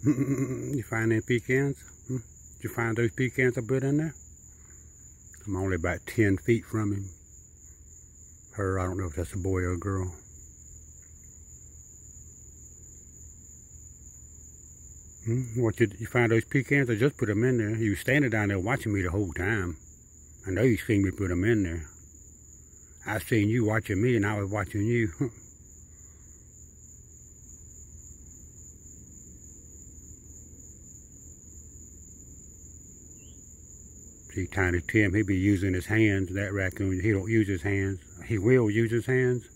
You find them pecans? Did you find those pecans I put in there? I'm only about 10 feet from him. Her, I don't know if that's a boy or a girl. What, you find those pecans? I just put them in there. He was standing down there watching me the whole time. I know you seen me put them in there. I seen you watching me and I was watching you. See, Tiny Tim, he be using his hands. That raccoon, he don't use his hands. He will use his hands,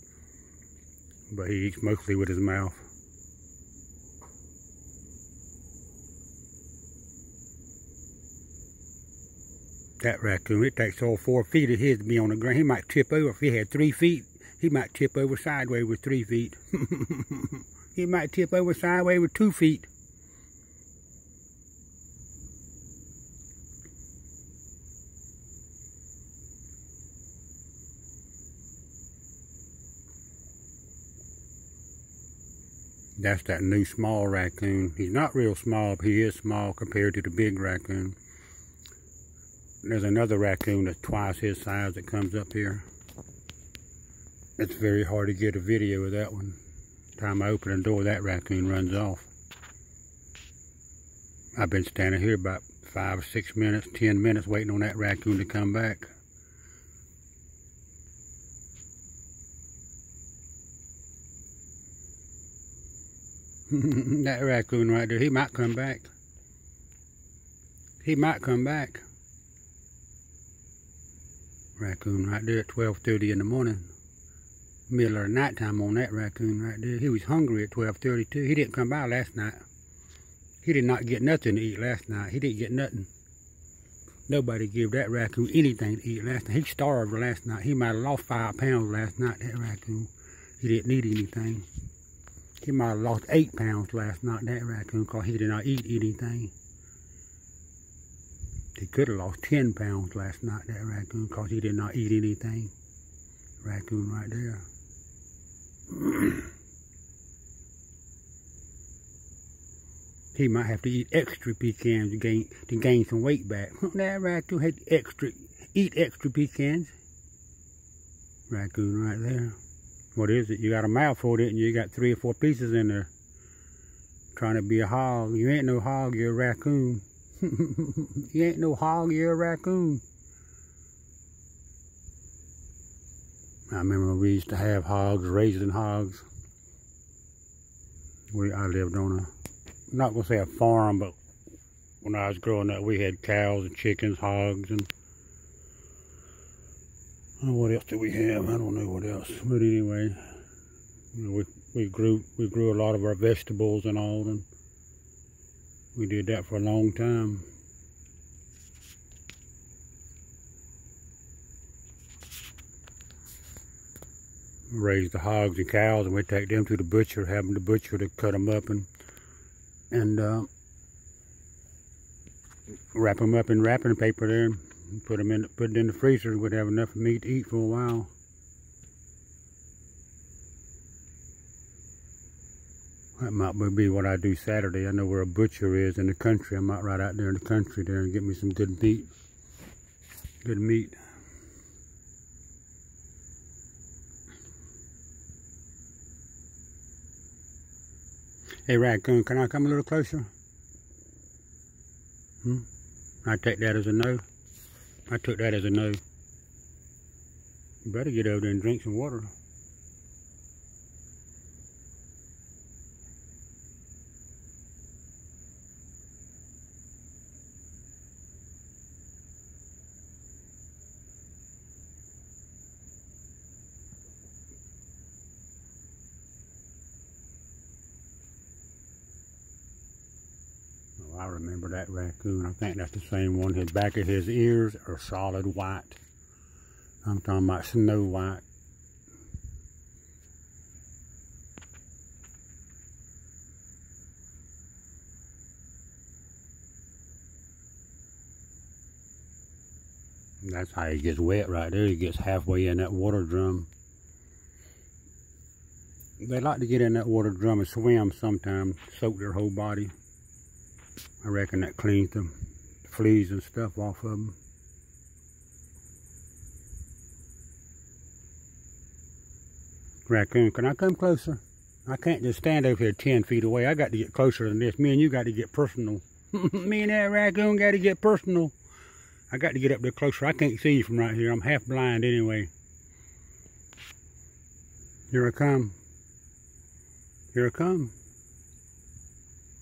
but he eats mostly with his mouth. That raccoon, it takes all 4 feet of his to be on the ground. He might tip over. If he had 3 feet, he might tip over sideways with 3 feet. He might tip over sideways with 2 feet. That's that new small raccoon. He's not real small, but he is small compared to the big raccoon. There's another raccoon that's twice his size that comes up here. It's very hard to get a video of that one. The time I open the door, that raccoon runs off. I've been standing here about 5 or 6 minutes, 10 minutes waiting on that raccoon to come back. That raccoon right there, he might come back. He might come back. Raccoon right there at 12:30 in the morning. Middle of the night time on that raccoon right there. He was hungry at 12:30 too. He didn't come by last night. He did not get nothing to eat last night. He didn't get nothing. Nobody gave that raccoon anything to eat last night. He starved last night. He might have lost 5 pounds last night, that raccoon. He didn't eat anything. He might have lost 8 pounds last night, that raccoon, because he did not eat anything. He could have lost 10 pounds last night, that raccoon, because he did not eat anything. Raccoon right there. He might have to eat extra pecans to gain some weight back. That raccoon had eat extra pecans. Raccoon right there. What is it? You got a mouthful, didn't you? You got 3 or 4 pieces in there. Trying to be a hog. You ain't no hog, you're a raccoon. You ain't no hog, you're a raccoon. I remember we used to have hogs, raising hogs. I lived on a, I'm not going to say a farm, but when I was growing up, we had cows and chickens, hogs, and what else did we have? I don't know what else. But anyway, you know, we grew a lot of our vegetables and all, and we did that for a long time. We raised the hogs and cows, and we'd take them to the butcher, having the butcher to cut them up and wrap them up in wrapping paper there, and put it in the freezer. We'd have enough meat to eat for a while. That might be what I do Saturday. I know where a butcher is in the country. I might ride out there in the country there and get me some good meat. Good meat. Hey Raccoon, can I come a little closer? I take that as a no. I took that as a no. You better get over there and drink some water. Oh, I remember that raccoon. I think that's the same one. The back of his ears are solid white. I'm talking about snow white. That's how he gets wet right there. He gets halfway in that water drum. They like to get in that water drum and swim sometimes, soak their whole body. I reckon that cleans the fleas and stuff off of them. Raccoon, can I come closer? I can't just stand over here 10 feet away. I got to get closer than this. Me and you got to get personal. Me and that raccoon got to get personal. I got to get up there closer. I can't see you from right here. I'm half blind anyway. Here I come. Here I come.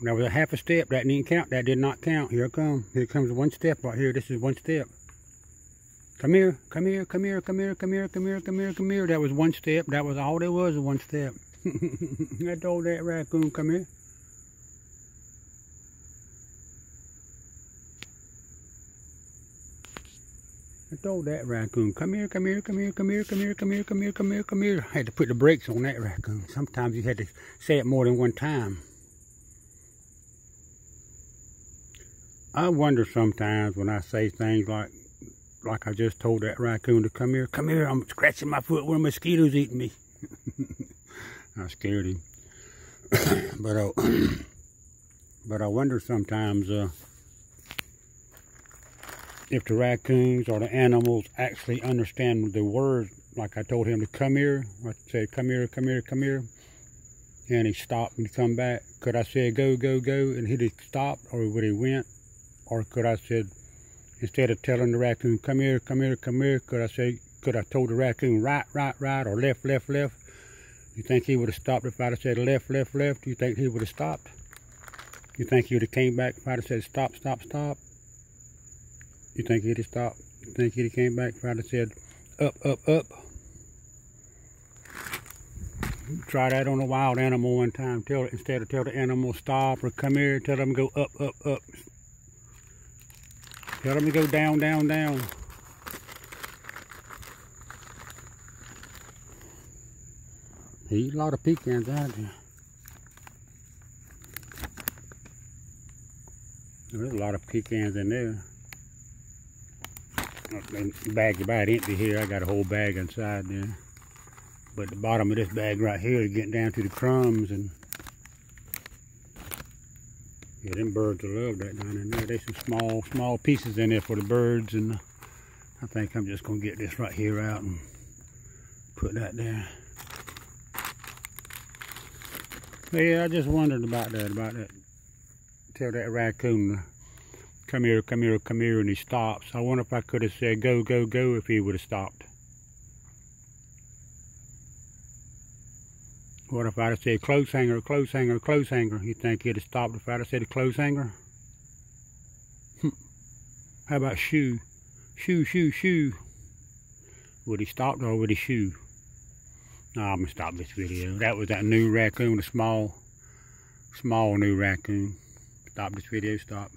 That was a half a step. That didn't count. That did not count. Here I come. Here comes one step right here. This is one step. Come here. Come here. Come here. Come here. Come here. Come here. Come here. Come here. That was one step. That was all there was, one step. I told that raccoon, come here. I told that raccoon, come here, come here, come here, come here, come here, come here, come here, come here, come here. I had to put the brakes on that raccoon. Sometimes you had to say it more than one time. I wonder sometimes when I say things like I just told that raccoon to come here, I'm scratching my foot where a mosquito's eating me. I scared him. But I wonder sometimes if the raccoons or the animals actually understand the words. Like I told him to come here. I said, come here, come here, come here. And he stopped and come back. Could I say go, go, go, and he'd have stopped, or would he went? Or could I said, instead of telling the raccoon, come here, come here, come here, could I told the raccoon right, right, right, or left, left, left? You think he would have stopped if I'd have said left, left, left? You think he would have stopped? You think he would have came back if I'd have said stop, stop, stop? You think he'd have stopped? You think he'd have came back if I'd have said up, up, up? Try that on a wild animal one time. Instead of tell the animal stop or come here, tell them to go up, up, up. Tell them to go down, down, down. They eat a lot of pecans out there. There's a lot of pecans in there. The bag's about empty here. I got a whole bag inside there. But the bottom of this bag right here is getting down to the crumbs. And yeah, them birds will love that down in there. There's some small pieces in there for the birds. And I think I'm just going to get this right here out and put that there. Yeah, I just wondered about that. Tell that raccoon, come here, come here, come here, and he stops. I wonder if I could have said go, go, go if he would have stopped. What if I'd have said clothes hanger, clothes hanger, clothes hanger? You think he'd have stopped if I'd have said a clothes hanger? How about shoe? Shoe, shoe, shoe. Would he stop or would he shoe? No, I'm gonna stop this video. That was that new raccoon, the small new raccoon. Stop this video, stop.